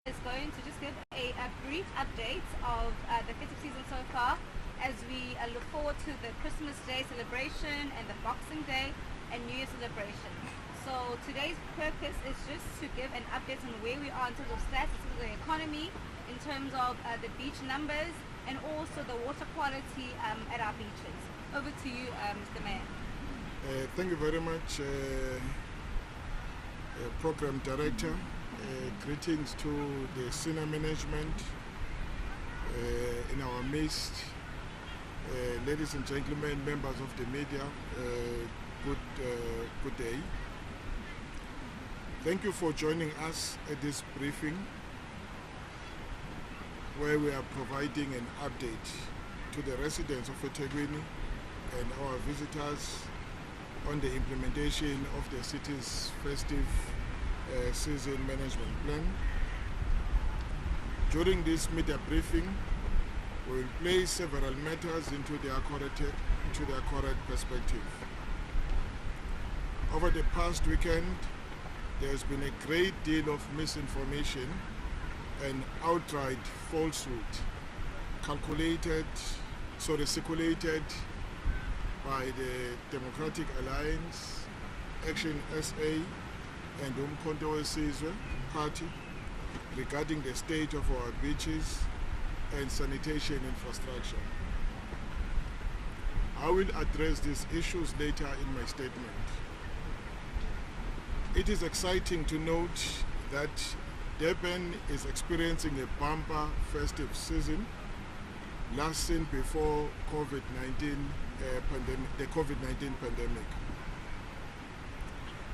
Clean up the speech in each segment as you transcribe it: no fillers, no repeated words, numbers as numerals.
is going to just give a brief update of the festive season so far as we look forward to the Christmas Day celebration and the Boxing Day and New Year celebration. So today's purpose is just to give an update on where we are in terms of stats, in terms of the economy, in terms of the beach numbers, and also the water quality at our beaches. Over to you, Mr. Mayor. Thank you very much, Program Director. Greetings to the senior management in our midst. Ladies and gentlemen, members of the media, good day. Thank you for joining us at this briefing where we are providing an update to the residents of eThekwini and our visitors on the implementation of the city's festive season management plan. During this media briefing, we will place several matters into their correct perspective. Over the past weekend, there has been a great deal of misinformation and outright falsehood circulated by the Democratic Alliance, Action SA, and Umkhonto weSizwe Party regarding the state of our beaches and sanitation infrastructure. I will address these issues later in my statement. It is exciting to note that Durban is experiencing a bumper festive season, last seen before the COVID-19 pandemic.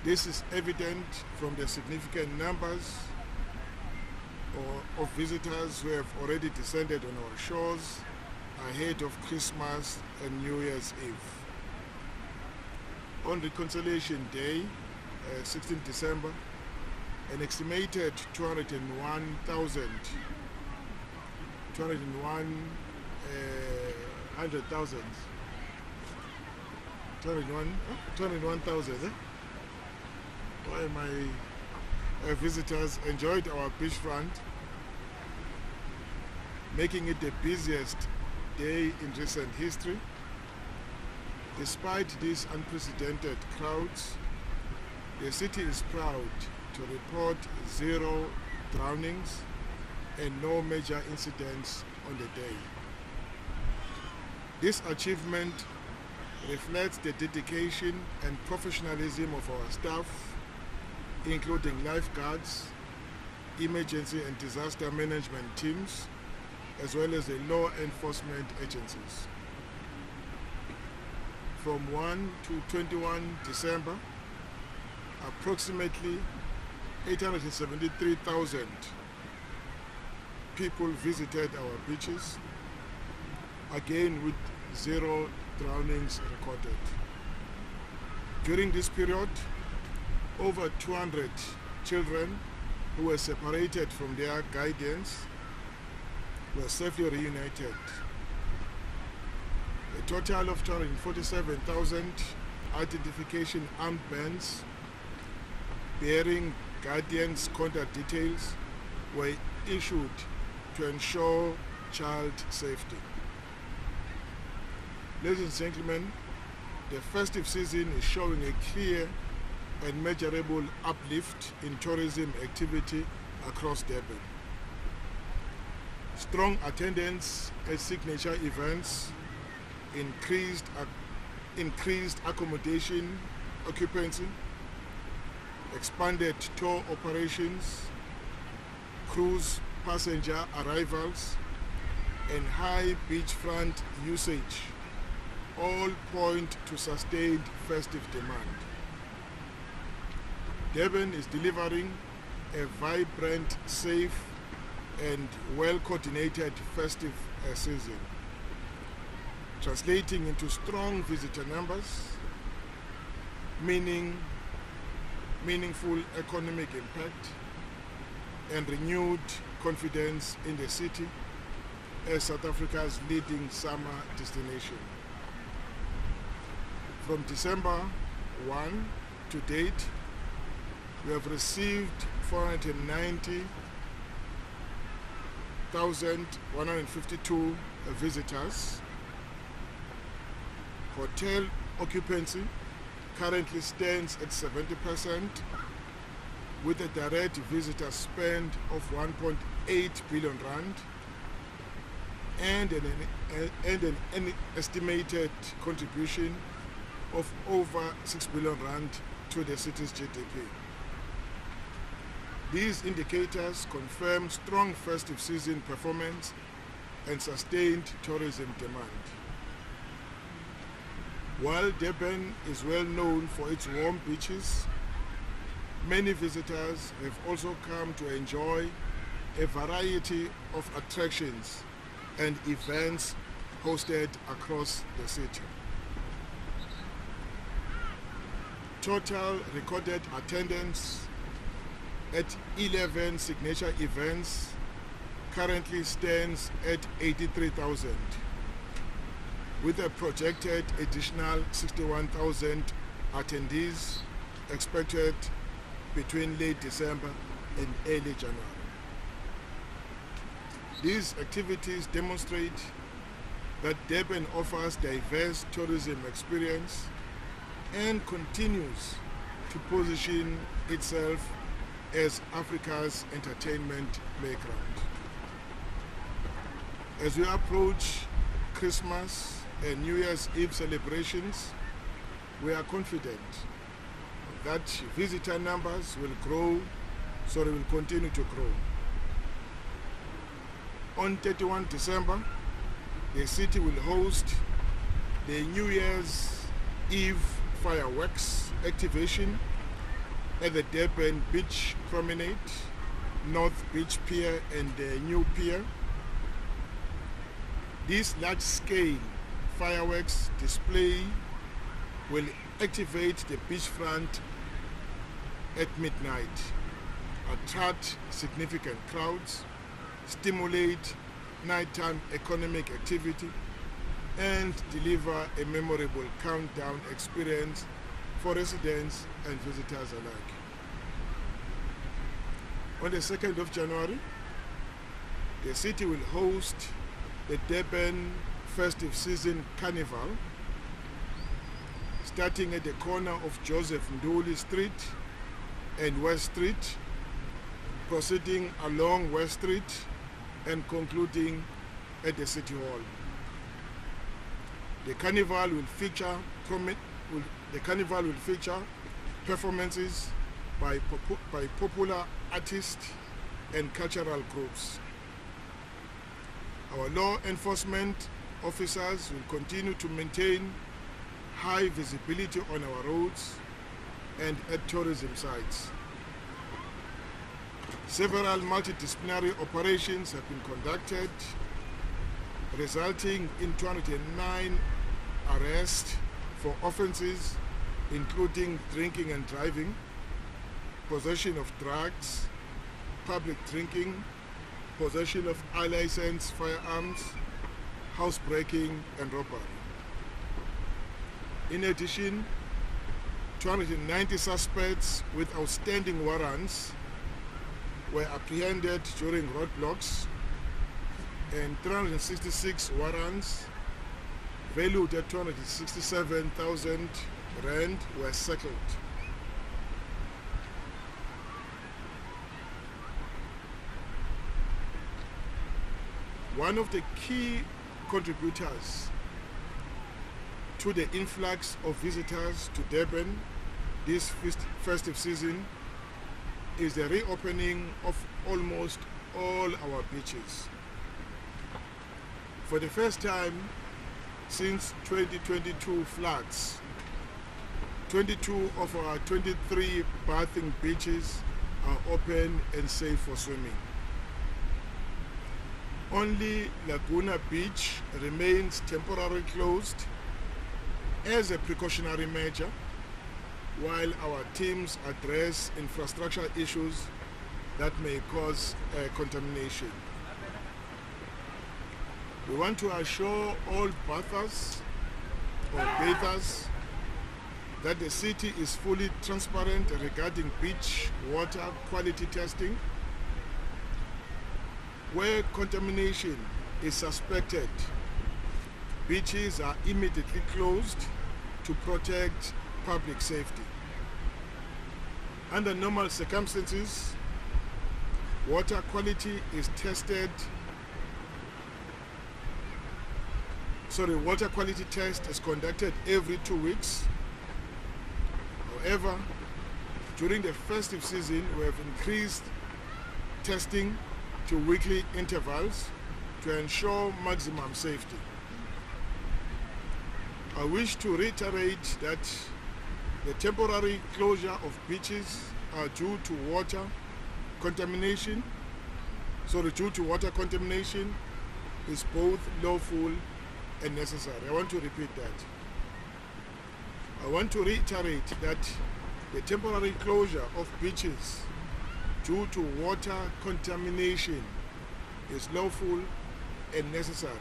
This is evident from the significant numbers of visitors who have already descended on our shores ahead of Christmas and New Year's Eve. On Reconciliation Day, 16 December, an estimated 201,000 visitors enjoyed our beachfront, making it the busiest day in recent history. Despite these unprecedented crowds, the city is proud to report 0 drownings and no major incidents on the day. This achievement reflects the dedication and professionalism of our staff, including lifeguards, emergency and disaster management teams, as well as the law enforcement agencies. From 1 to 21 December, approximately 873,000 people visited our beaches, again with 0 drownings recorded. During this period, over 200 children who were separated from their guardians were safely reunited. A total of 247,000 identification armbands bearing guardians' contact details were issued to ensure child safety. Ladies and gentlemen, the festive season is showing a clear and measurable uplift in tourism activity across Durban. Strong attendance at signature events, increased accommodation occupancy, expanded tour operations, cruise passenger arrivals, and high beachfront usage all point to sustained festive demand. Durban is delivering a vibrant, safe, and well-coordinated festive season, translating into strong visitor numbers, meaningful economic impact, and renewed confidence in the city as South Africa's leading summer destination. From December 1 to date, we have received 490 1,152 visitors. Hotel occupancy currently stands at 70%, with a direct visitor spend of 1.8 billion rand and an estimated contribution of over 6 billion rand to the city's GDP. These indicators confirm strong festive season performance and sustained tourism demand. While Durban is well known for its warm beaches, many visitors have also come to enjoy a variety of attractions and events hosted across the city. Total recorded attendance at 11 signature events currently stands at 83,000, with a projected additional 61,000 attendees expected between late December and early January. These activities demonstrate that Durban offers diverse tourism experience and continues to position itself as Africa's entertainment playground. As we approach Christmas and New Year's Eve celebrations, we are confident that visitor numbers will continue to grow. On 31 December, the city will host the New Year's Eve fireworks activation at the Durban Beach Promenade, North Beach Pier and the New Pier. This large-scale fireworks display will activate the beachfront at midnight, attract significant crowds, stimulate nighttime economic activity, and deliver a memorable countdown experience for residents and visitors alike. On the 2nd of January, the city will host the Durban Festive Season Carnival, starting at the corner of Joseph Nduli Street and West Street, proceeding along West Street and concluding at the City Hall. The carnival will feature performances by popular artists and cultural groups. Our law enforcement officers will continue to maintain high visibility on our roads and at tourism sites. Several multidisciplinary operations have been conducted, resulting in 209 arrests for offences including drinking and driving, possession of drugs, public drinking, possession of unlicensed firearms, housebreaking and robbery. In addition, 290 suspects with outstanding warrants were apprehended during roadblocks, and 366 warrants valued at 267,000 rand were settled. One of the key contributors to the influx of visitors to Durban this festive season is the reopening of almost all our beaches. For the first time since 2022 floods, 22 of our 23 bathing beaches are open and safe for swimming. Only Laguna Beach remains temporarily closed as a precautionary measure while our teams address infrastructure issues that may cause contamination. We want to assure all bathers that the city is fully transparent regarding beach water quality testing. Where contamination is suspected, beaches are immediately closed to protect public safety. Under normal circumstances, water quality is tested. Water quality test is conducted every 2 weeks. However, during the festive season, we have increased testing to weekly intervals to ensure maximum safety. I wish to reiterate that the temporary closure of beaches are due to water contamination. Due to water contamination is both lawful and necessary. I want to repeat that. I want to reiterate that the temporary closure of beaches due to water contamination is lawful and necessary.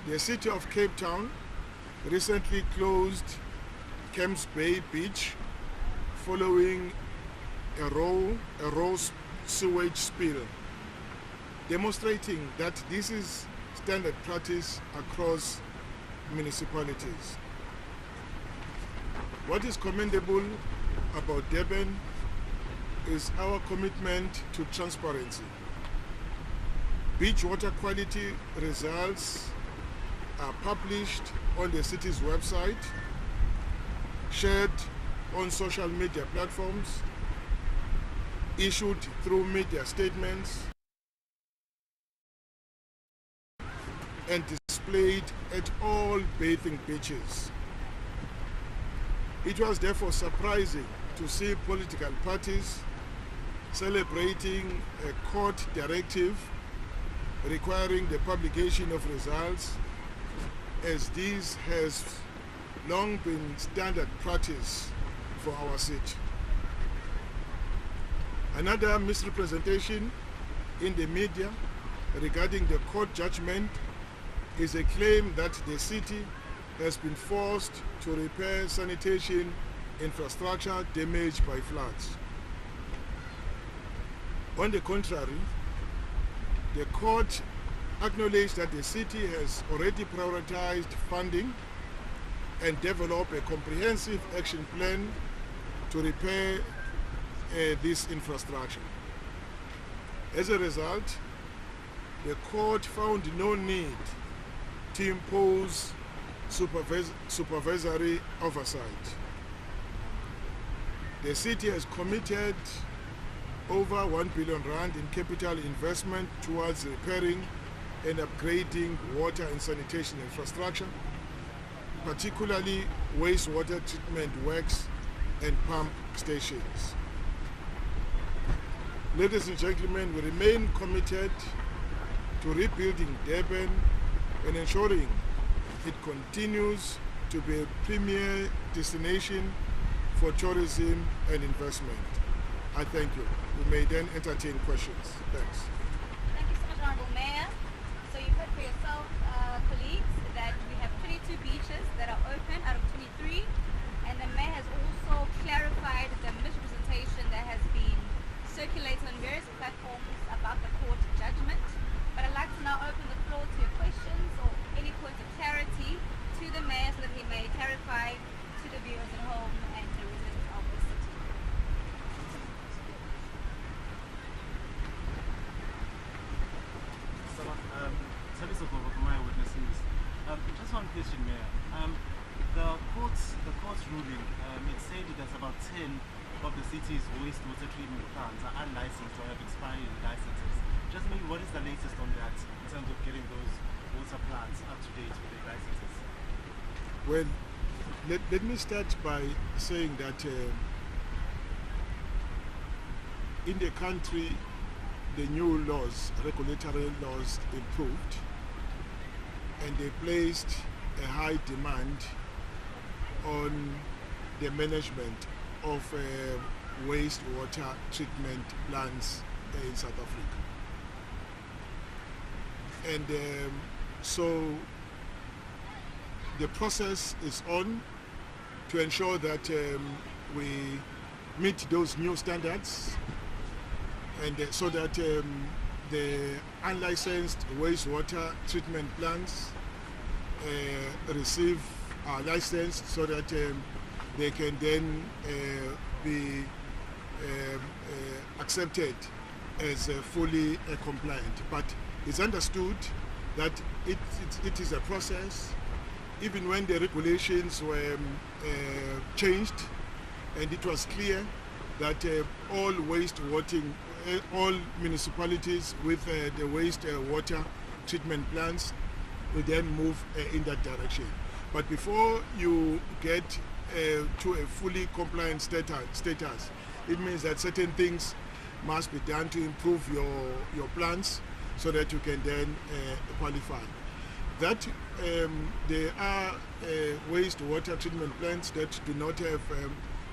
The city of Cape Town recently closed Camps Bay Beach following a raw sewage spill, demonstrating that this is standard practice across municipalities. What is commendable about Durban is our commitment to transparency. Beach water quality results are published on the city's website, shared on social media platforms, issued through media statements, and displayed at all bathing beaches. It was therefore surprising to see political parties celebrating a court directive requiring the publication of results, as this has long been standard practice for our city. Another misrepresentation in the media regarding the court judgment is a claim that the city has been forced to repair sanitation infrastructure damaged by floods. On the contrary, the court acknowledged that the city has already prioritized funding and developed a comprehensive action plan to repair this infrastructure. As a result, the court found no need to impose supervisory oversight. The city has committed over 1 billion rand in capital investment towards repairing and upgrading water and sanitation infrastructure, particularly wastewater treatment works and pump stations. Ladies and gentlemen, we remain committed to rebuilding Durban and ensuring it continues to be a premier destination for tourism and investment. I thank you. We may then entertain questions. Thanks. Thank you so much, Honorable Mayor. So you've heard for yourself, colleagues, that we have 22 beaches that are open out of 23, and the Mayor has also clarified the misrepresentation that has been circulated on various platforms about the court judgment. But I'd like to now open the floor to your questions or any points of clarity to the Mayor so that he may clarify to the viewers at home and the residents of the city. Just one question, Mayor. The court's ruling, it said that about 10 of the city's wastewater treatment plants are unlicensed or have expired licenses. Just maybe what is the latest on that in terms of getting those water plants up to date with their licenses? Well, let me start by saying that in the country, the new laws, regulatory laws, improved, and they placed a high demand on the management of wastewater treatment plants in South Africa. And so the process is on to ensure that we meet those new standards, and so that the unlicensed wastewater treatment plants receive a license so that they can then be accepted as fully compliant. But it's understood that it is a process. Even when the regulations were changed, and it was clear that all all municipalities with the water treatment plants will then move in that direction. But before you get to a fully compliant status, it means that certain things must be done to improve your plans so that you can then qualify. That there are wastewater treatment plants that do not have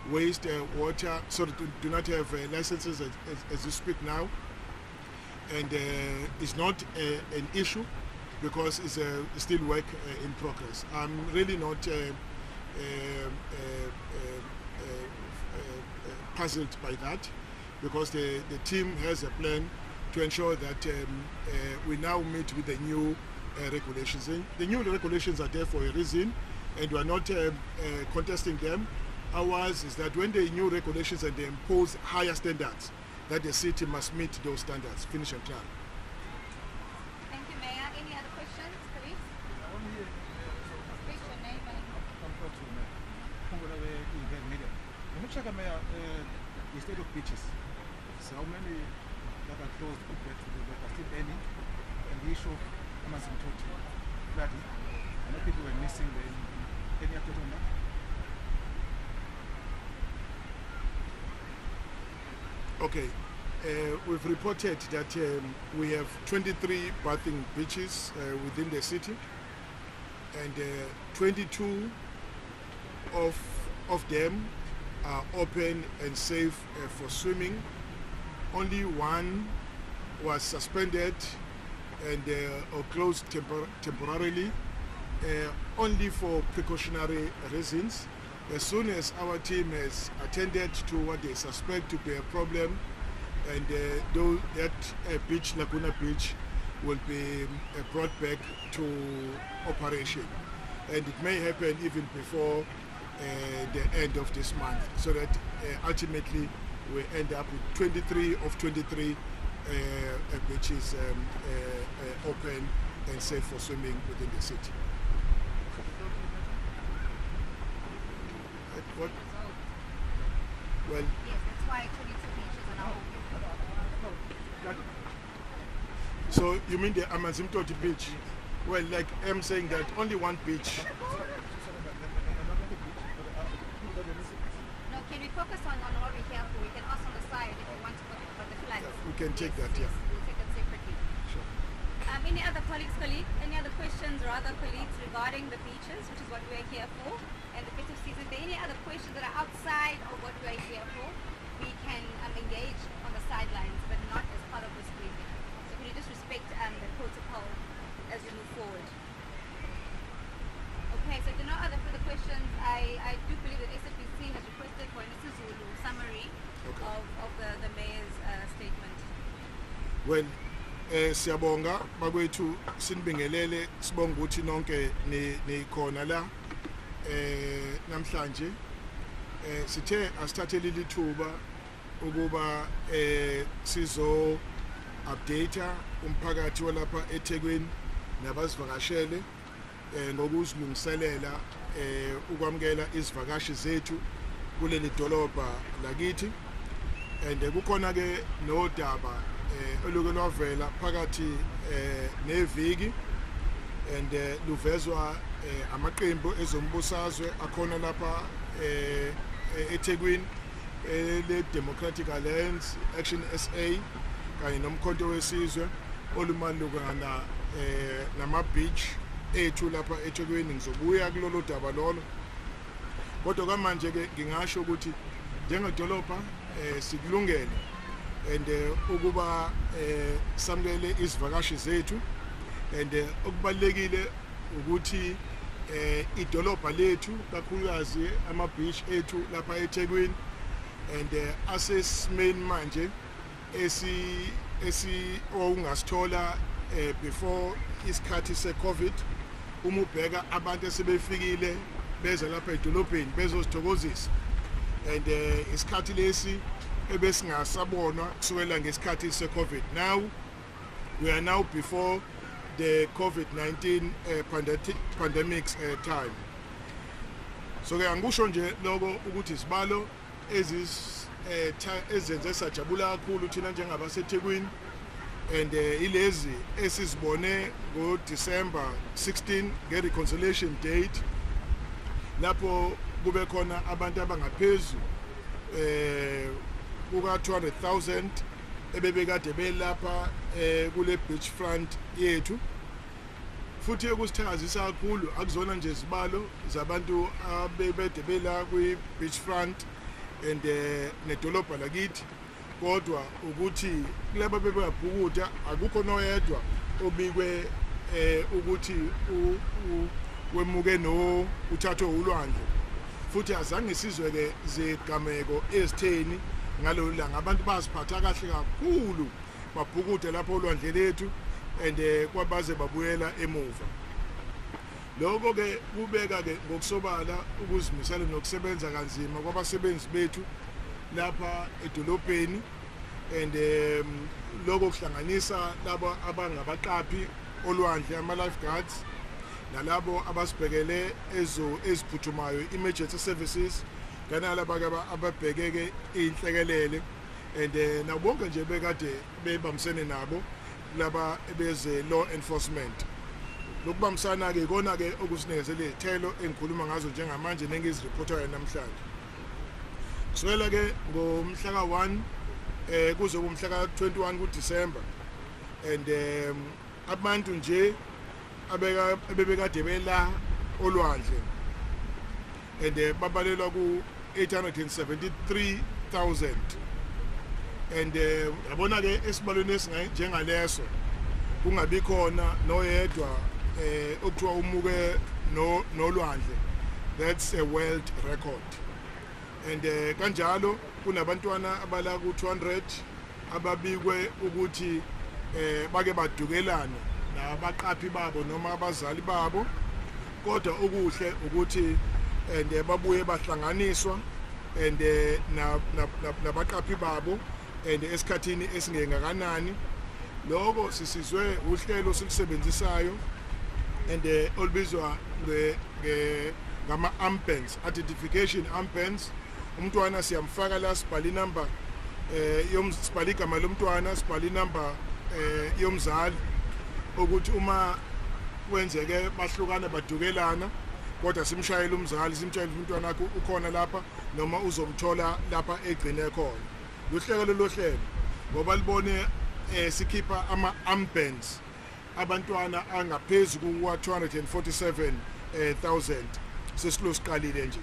water, so do not have licenses as you speak now, and it's not an issue because it's still work in progress. I'm really not puzzled by that, because the team has a plan to ensure that we now meet with the new regulations. And the new regulations are there for a reason, and we are not contesting them. Ours is that when the new regulations and they impose higher standards, that the city must meet those standards. Finish and plan. Thank you, Mayor. Any other questions, please? State your name and... Instead of beaches, so how many that are closed compared to that are still any? And the issue of asymptomatic flooding, I know people were missing any update on that? Okay, we've reported that we have 23 bathing beaches within the city, and 22 of them are open and safe for swimming. Only one was suspended and or closed temporarily, only for precautionary reasons. As soon as our team has attended to what they suspect to be a problem, and that beach, Laguna Beach, will be brought back to operation. And it may happen even before the end of this month, so that ultimately we end up with 23 of 23 beaches open and safe for swimming within the city. What? Well, Yes, that's why 22 beaches are now open. so you mean the Amanzimtoti beach? Well, like I'm saying that only one beach. No, can we focus on what we have? We can ask on the side if you want to talk about the floods. We can take that, Yes, yeah. we'll take it separately. Sure. Any other colleagues, any other questions or other colleagues regarding the beaches, which is what we're here for, and the festive season? If there are any other questions that are outside of what we're here for, we can engage on the sidelines, but not as part of this briefing. So could you just respect the protocol as we move forward? Okay, so if there are no other further questions, I do believe that SFPC has requested for an isiZulu summary of the mayor's statement. Well, siyabonga bakwethu, sinibingelele, sibonga ukuthi nonke nikhona la namhlanje. Sithe asithathele lithuba ukuba sizo update umphakathi walapha eThekwini nabasivakashele ngokuzilungiselela ukwamkela izivakashi zethu kuleli dolobha lakithi. And kukhona ke nodaba oluke lwavela phakathi neviki, and luvezwa amaqembu ezombusazwe akhona lapha eThekwini, le Democratic Alliance Action SA kanye nomkhonto wesizwe olumalukana nama beach ethu lapha eThekwini. Ngizobuya kulolu daba lolo, kodwa kamanje ke ngingasho ukuthi njengedolobha sikulungele and ukuba samukele izivakashi zethu, and okubalekile ukuthi idolobha lethu kakhulukazi ama beach ethu lapha eThekwini and asesimeni manje ungasithola before isikhathi se-COVID uma ubheka abantu esebefikile beza lapha edolobheni bezosithokozisa and isikhathi lesi ebesingasabonwa kusukela ngesikhathi se-COVID. Now we are now before the COVID-19 pandemic time. So ke angisho nje lokho ukuthi isibalo ezenze sajabula kakhulu thina njengabaseThekwini and ilezi esizibone ngo December 16 nge-reconciliation date lapho kube khona abantu abangaphezulu kuka 200,000 ebebekade belapha kule beachfront yethu, futhi ekusithakazisa kakhulu akuzona nje izibalo zabantu abebede bela kwi beachfront and nedolobha lakithi, kodwa ukuthi laba bebabhukuda akukho noyedwa obikwe ukuthi wemuke no uthathwe ulwandle, futhi azange sizwe ke zegameko ezitheni ngalolu langa. Abantu baziphatha kahle kakhulu babhukude lapho olwandle lethu and kwabaze babuyela emuva. Lokho ke kubeka ke ngokusobala ukuzimisela nokusebenza kanzima kwabasebenzi bethu lapha edolobheni and lokho kuhlanganisa labo abangabaqaphi olwandle ama-lifeguards nalabo abasibhekele eziphuthumayo emergency services kanalaba ababhekeke inhlekelele and nabonke nje bekade bebambisene nabo laba beze law enforcement. Lokubambisana ke ikona ke okusinikezele izithelo engikhuluma ngazo njengamanje nengiziripothayo namhlanje. Kusukela ke ngomhla ka-1 kuze kumhla ka-21 kuDisemba and abantu nje abebekade bela olwandle and babalelwa ku 873,000 and yabona ke esibalweni njengaleso kungabi khona noyedwa okuthiwa umuke nolwandle. That's a world record. And kanjalo kunabantwana abala ku 200 ababikwe ukuthi bake badukelana nabaqaphi babo noma abazali babo, kodwa okuhle ukuthi and babuye bahlanganiswa and nabaqaphi babo and esikhathini esingengakanani. Lokho sisizwe uhlelo silusebenzisayo and olubizwa ngama-armbands, identification armbands. Umntwana siyamfaka la, sibhala inamba sibhala igama lomntwana, sibhala inamba yomzali, ukuthi uma kwenzeke bahlukana badukelana kodwa simshayele umzali, simtshayele umntwana wakho ukhona lapha noma uzomthola lapha egcine khona. Luhlelo lohlelo ngoba libone sikhipha ama-armbands abantwana angaphezu kuwa 247,000 sesilosiqalile nje.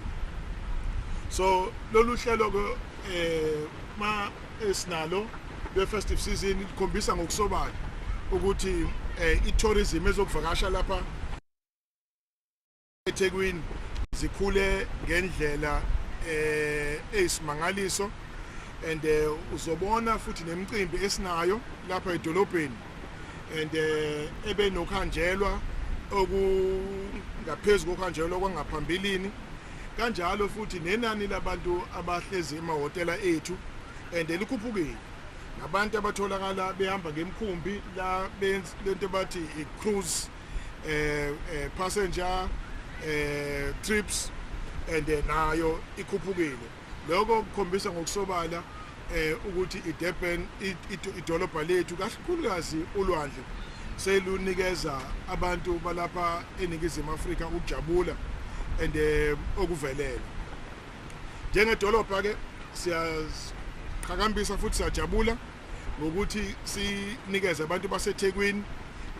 So lolu hlelo ke ma esinalo le-festive season likhombisa ngokusobala ukuthi i-tourism ezokuvakasha lapha eThekwini zikhule ngendlela eyisimangaliso and uzobona futhi nemicimbi esinayo lapha edolobheni and ebe nokhanjelwa okungaphezu kokhanjelwa kwangaphambilini, kanjalo futhi nenani labantu abahlezi emahhotela ethu and likhuphukile. Nabantu abatholakala behamba ngemkhumbi la lento bathi i-cruise passenger trips and nayo ikhuphukile. Lokho kukhombisa ngokusobala ukuthi iDurban idolobha lethu kakhulukazi ulwandle selunikeza abantu balapha eNingizimu Afrika ukujabula and okuvelele. Njengedolobha ke siyaqhakambisa futhi siyajabula ngokuthi sinikeze abantu baseThekwini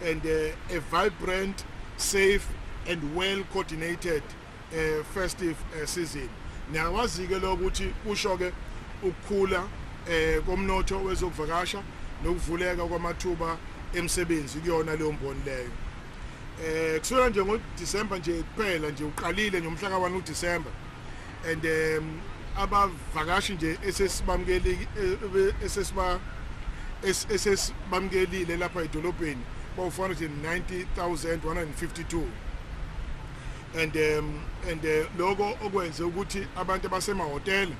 and a vibrant, safe and well coordinated festive season. Niyakwazi ke lokho ukuthi kusho ke ukukhula komnotho wezokuvakasha nokuvuleka kwamathuba emsebenzi kuyona leyo mboni leyo. Kusukela nje ngoDisemba nje kuphela nje uqalile nje umhla ka-1 uDisemba and abavakashi nje esesibamukeli esesibamkelile lapha edolobheni bawu-490,152 and lokho okwenze ukuthi abantu abasemahhotela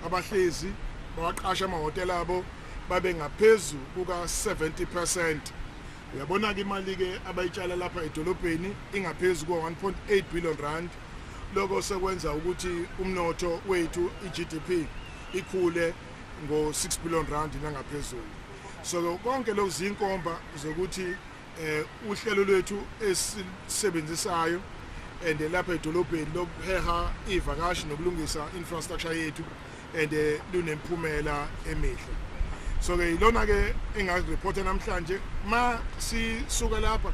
abahlezi bawaqasha amahhotela abo babe ngaphezulu kuka-70%. Uyabona-ke imali-ke abayitshala lapha edolobheni ingaphezulu kuka-1.8 billion rand. Lokho sekwenza ukuthi umnotho wethu i-GDP ikhule ngo-6 billion rand nangaphezulu. So konke lokhu zinkomba zokuthi uhlelo lwethu esisebenzisayo and lapha edolobheni lokuheha ivakashi nokulungisa infrastructure yethu and lunemphumela emihle. So ke ilona-ke engazireporta namhlanje ma sisuka lapha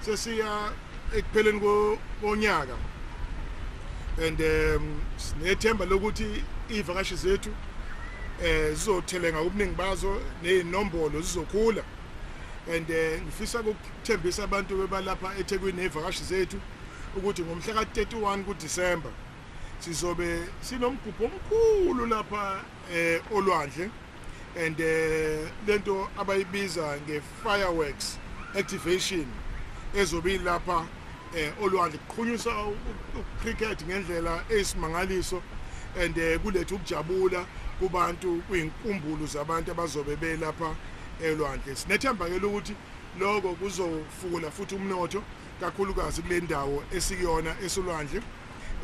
sesiya ekupheleni konyaka and sinethemba lokuthi ivakashi zethu zizothelenga ubuningi bazo ney'nombolo zizokhula and ngifisa ukuthembisa abantu bebalapha eThekwini nevakashi zethu ukuthi ngomhla ka-31 kuDisemba sizobe sinomgubho omkhulu lapha olwandle and lento abayibiza nge-fireworks activation ezobe ilapha olwandle kuqhunyiswa cricket ngendlela eyisimangaliso and kuletha ukujabula kubantu kuyinkumbulo zabantu abazobe belapha elwandle. Sinethemba-ke lokuthi lokho kuzofukula futhi umnotho kakhulukazi kule ndawo esikuyona esolwandle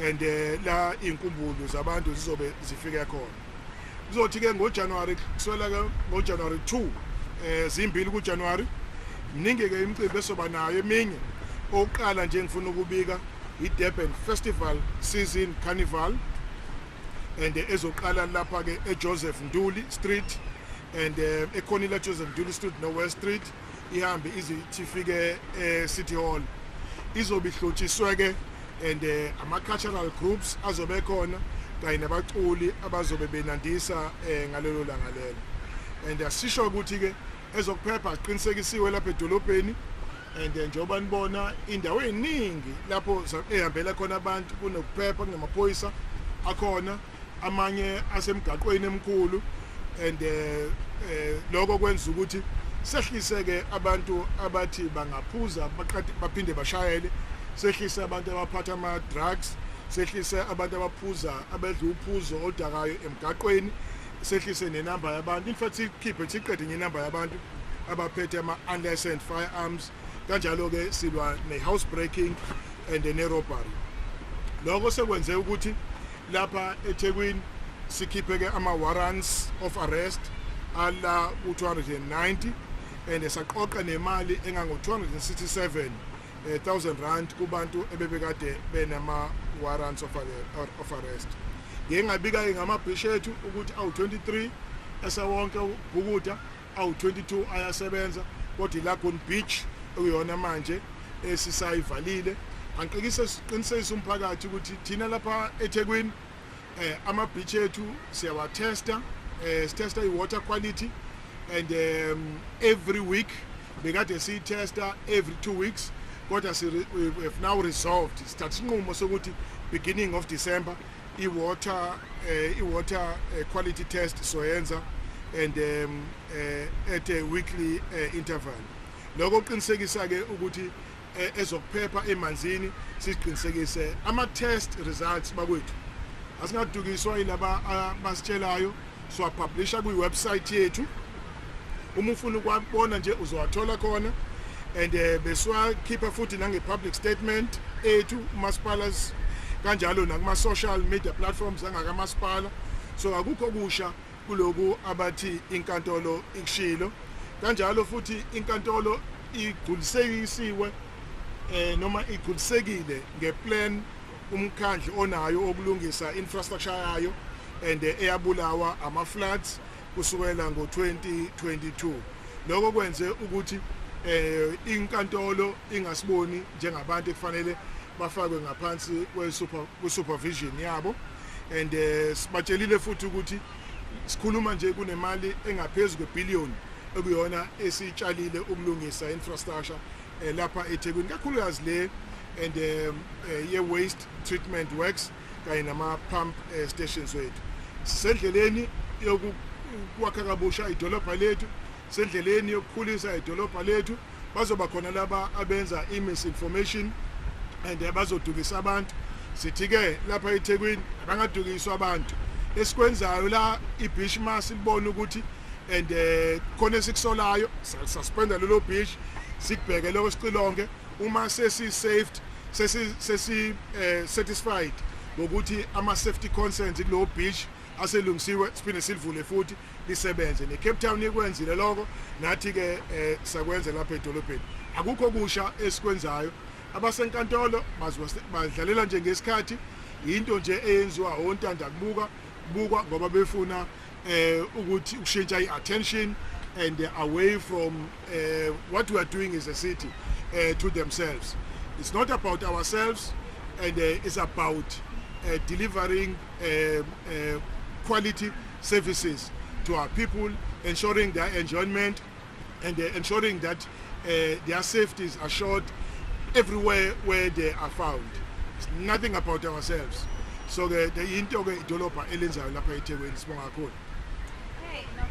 and la iy'nkumbulo zabantu zizobe zifike khona. Kuzothi-ke ngoJanuwari kuswela-ke ngoJanuwari 2 zimbili kuJanuwari mningi-ke imicimbi esoba nayo eminye. Oqala nje ngifuna ukubika i-Durban Festival Season Carnival and ezoqala lapha-ke eJoseph Nduli Street and ekhonila Joseph Nduli Street no-West Street ihambe izithi ifike City Hall. Izobe ihlotshiswe-ke and ama-cultural groups azobe khona kanye nabaculi abazobe benandisa ngalelo langa lelo. And asisho ukuthi-ke ezokuphepha ziqinisekisiwe lapha edolobheni and njengoba nibona indawo eziningi lapho ehambela khona abantu kunokuphepha kunamaphoyisa akhona amanye asemgaqweni emkhulu and lokho kwenza ukuthi sehlise-ke abantu abathi bangaphuza baphinde bashayele, sehlise abantu abaphatha ama-drugs, sehlise abantu abaphuza abedla uphuzo odakayo emgaqweni, sehlise nenamba yabantu. In fact sikhiphe siqede ngenamba yabantu abaphethe ama-unlicensed firearms, kanjalo-ke silwa ne-house breaking and ne-robbery. Lokho sekwenze ukuthi lapha eThekwini sikhiphe-ke ama-warrants of arrest ala u-290 and saqoqa nemali engango-267,000 rand kubantu ebebekade benama-warrants of arrest. Ngingabika-ke ngamabhishi ethu ukuthi awu-23 esawonke ubhukuda, awu-22 ayasebenza kodwa iLagoon Beach okuyona manje esisayivalile. Angiqinisekise umphakathi ukuthi thina lapha eThekwini ama-beach ethu siyawathesta, sitesta i-water quality and every week bekade siyithesta every 2 weeks kodwa we have now resolved start sinqumo sokuthi beginning of December i-water quality test soyenza and at a weekly interval. Lokho kuqinisekisa-ke ukuthi ezokuphepha emanzini siqinisekise ama-test results bakwethu asingadukiswa yilaba abasitshelayo, siwapublisha kwi-website yethu. Uma ufuna ukubona nje uzowathola khona and besiwakhipha futhi nange-public statement ethu umasipala's kanjalo nakuma-social media platforms angakamasipala. So akukho kusha kuloku abathi inkantolo ikushilo. Kanjalo futhi inkantolo igculisekisiwe noma igculisekile ngeplan umkhandlu onayo okulungisa infrastructure yayo and eyabulawa ama-floods kusukela ngo-2022. Lokho kwenze ukuthi inkantolo ingasiboni njengabantu ekufanele bafakwe ngaphansi kwe-supervision yabo and sibatshelile futhi ukuthi sikhuluma nje kunemali engaphezu kwe-billion ekuyona esitshalile ukulungisa infrastructure lapha eThekwini kakhulukazi le and ye-waste treatment works kanye nama-pump stations wethu. Sisendleleni yokwakha kabusha idolobha lethu, sendleleni yokukhulisa idolobha lethu. Bazoba khona laba abenza misinformation and bazodukisa abantu. Sithi ke lapha eThekwini abangadukiswa abantu. Esikwenzayo la ibeach mass libona ukuthi and khona esikusolayo suspenda lelo beach sikubheke lokho sicilonke uma saved satisfied ngokuthi ama safety concerns kulo beach aselungisiwe siphinde silivule futhi lisebenze. Ne-Cape Town ikwenzile lokho nathi ke sakwenza lapha edolobheni. Akukho kusha esikwenzayo. Abasenkantolo badlalela nje ngesikhathi into nje eyenziwa ontanda kubukwa ngoba befuna ukuthi ukushintsha i-attention and away from what we are doing as a city to themselves. It's not about ourselves, and it's about delivering quality services to our people, ensuring their enjoyment and ensuring that their safety is assured everywhere where they are found. It's nothing about ourselves. So the into ke idolobha elenzayo lapha eThekwini sibonga kakhulu. Okay, now